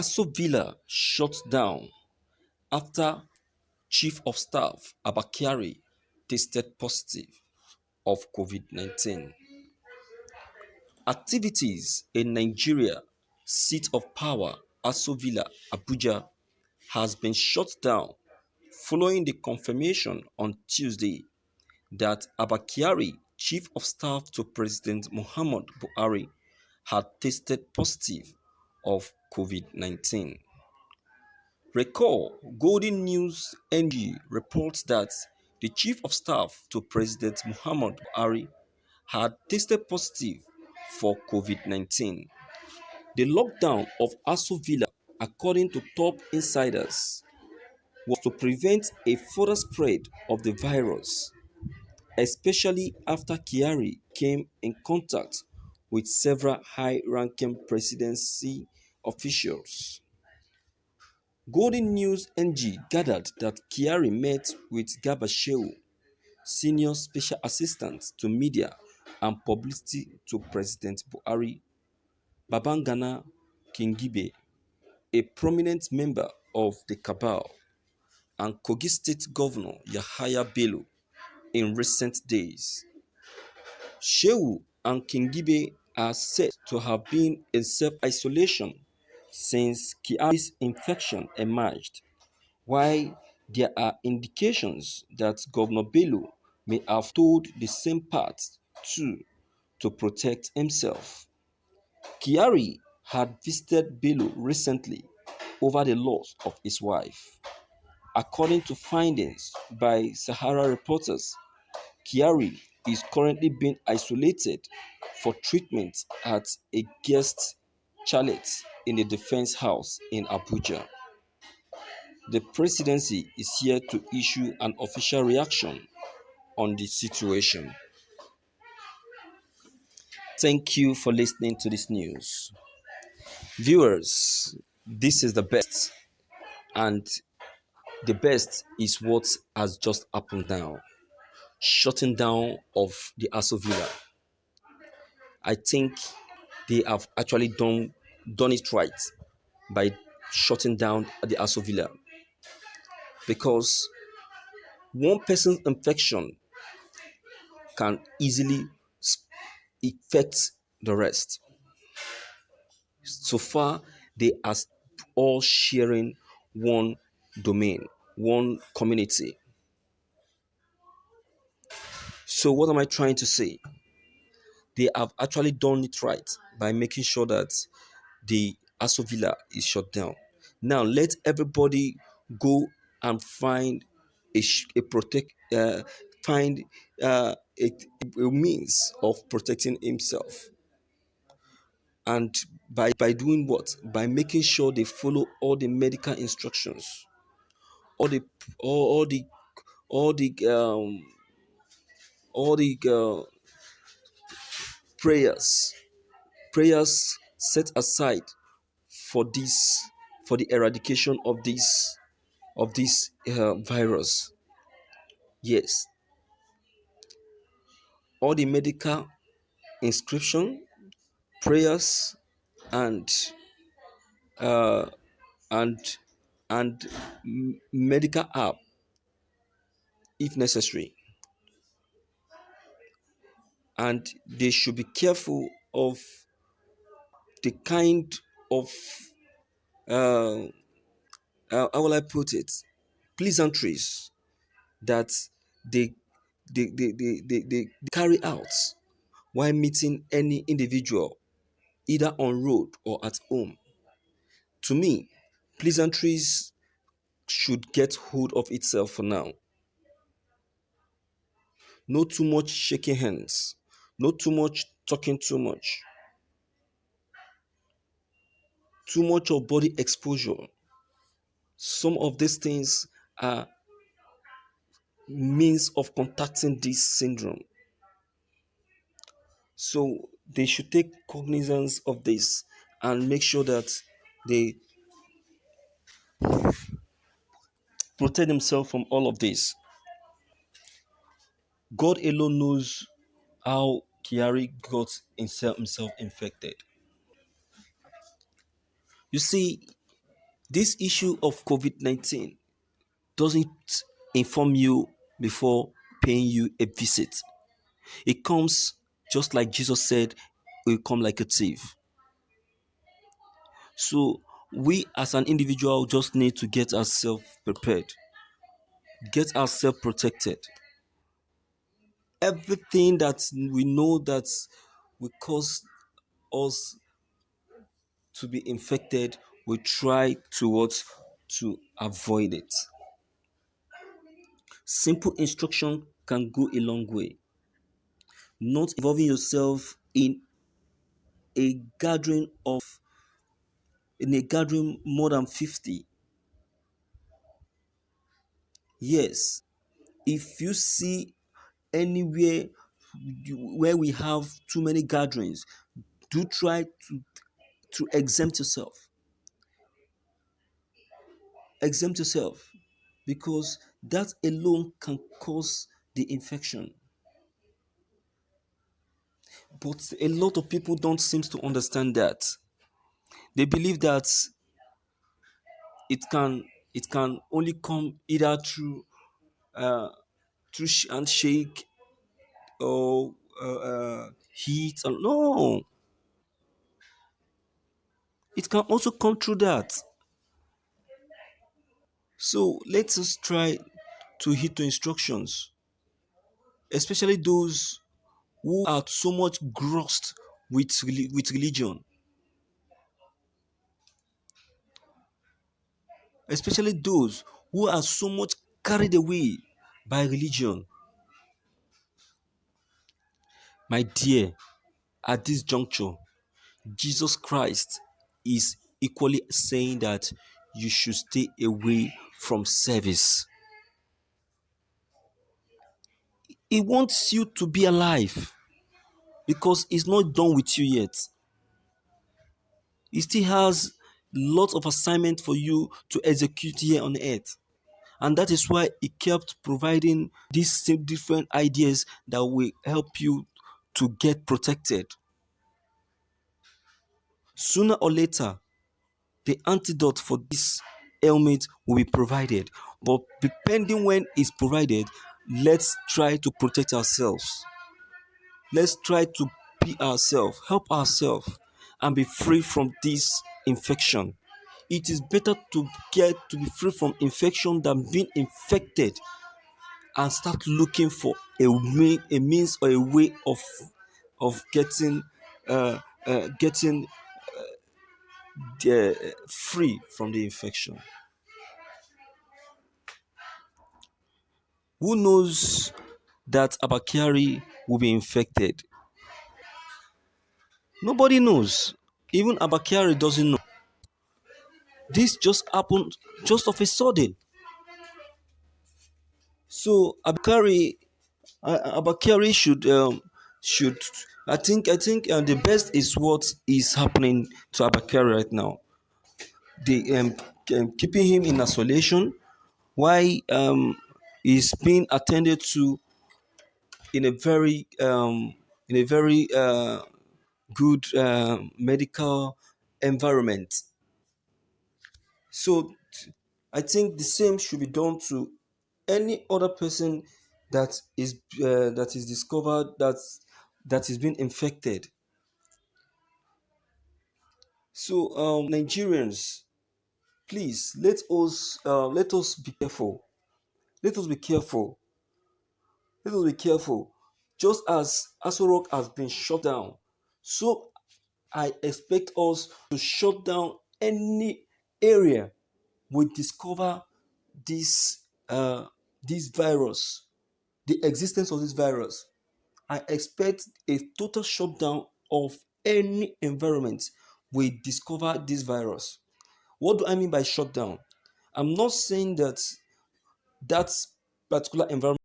Aso Villa shut down after Chief of Staff Abba Kyari tested positive of COVID-19. Activities in Nigeria, seat of power Aso Villa, Abuja, has been shut down following the confirmation on Tuesday that Abba Kyari, Chief of Staff to President Muhammad Buhari, had tested positive of COVID-19. Recall, Golden News NG reports that the Chief of Staff to President Muhammad Buhari had tested positive for COVID-19. The lockdown of Aso Villa, according to top insiders, was to prevent a further spread of the virus, especially after Kyari came in contact with several high-ranking presidency officials. Golden News NG gathered that Kyari met with Garba Shehu, senior special assistant to media and publicity to President Buhari, Babangana Kingibe, a prominent member of the cabal, and Kogi State Governor Yahaya Bello in recent days. Shehu and Kingibe are said to have been in self-isolation since Kyari's infection emerged, while there are indications that Governor Bello may have told the same path too to protect himself. Kyari had visited Bello recently over the loss of his wife. According to findings by Sahara reporters, Kyari is currently being isolated for treatment at a guest chalet in the Defense House in Abuja. The presidency is here to issue an official reaction on the situation. Thank you for listening to this news. Viewers, this is the best, and the best is what has just happened now. Shutting down of the Aso Villa. I think they have actually done it right by shutting down the Aso Villa, because one person's infection can easily affect the rest. So far, they are all sharing one domain, one community. So what am I trying to say? They have actually done it right by making sure that the Aso Villa is shut down. Now let everybody go and find a protect find a means of protecting himself, and by doing what? By making sure they follow all the medical instructions, all the all the all the all the prayers prayers set aside for this, for the eradication of this virus. Yes, all the medical inscription, prayers, and uh, and and medical app if necessary, and they should be careful of the kind of uh, how will I put it, pleasantries that they they carry out while meeting any individual, either on road or at home. To me, pleasantries should get hold of itself for now. No too much shaking hands, no too much talking too much of body exposure. Some of these things are means of contacting this syndrome. So they should take cognizance of this and make sure that they protect themselves from all of this. God alone knows how Kyari got himself infected. You see, This issue of COVID-19 doesn't inform you before paying you a visit. It comes just like Jesus said, it will come like a thief. So we as an individual just need to get ourselves prepared, get ourselves protected. Everything that we know that will cause us to be infected, we try towards to avoid it. Simple instruction can go a long way. Not involving yourself a gathering of in a gathering more than 50. Yes, if you see anywhere where we have too many gatherings, do try to exempt yourself. Exempt yourself because that alone can cause the infection. But a lot of people don't seem to understand that. They believe that it can only come either uh, through handshake or heat. Or, no, it can also come through that. So let us try to heed the instructions, especially those who are so much grossed with religion, especially those who are so much carried away by religion. My dear, at this juncture, Jesus Christ is equally saying that you should stay away from service. He wants you to be alive because he's not done with you yet. He still has lots of assignment for you to execute here on earth. And that is why he kept providing these same different ideas that will help you to get protected. Sooner or later, the antidote for this ailment will be provided. But depending when it's provided, let's try to protect ourselves. Let's try to be ourselves, help ourselves, and be free from this infection. It is better to get to be free from infection than being infected and start looking for a means or a way of getting free from the infection. Who knows that Abba Kyari will be infected? Nobody knows. Even Abba Kyari doesn't know. This just happened just of a sudden. So Abba Kyari should I think the best is what is happening to Abba Kyari right now. They keeping him in isolation while he's being attended to in a very good medical environment. So I think the same should be done to any other person that is discovered that is being infected. So Nigerians, please let us be careful. Let us be careful. Let us be careful. Just as Aso has been shut down, so I expect us to shut down any area we discover this this virus, the existence of this virus. I expect a total shutdown of any environment we discover this virus. What do I mean by shutdown? I'm not saying that that particular environment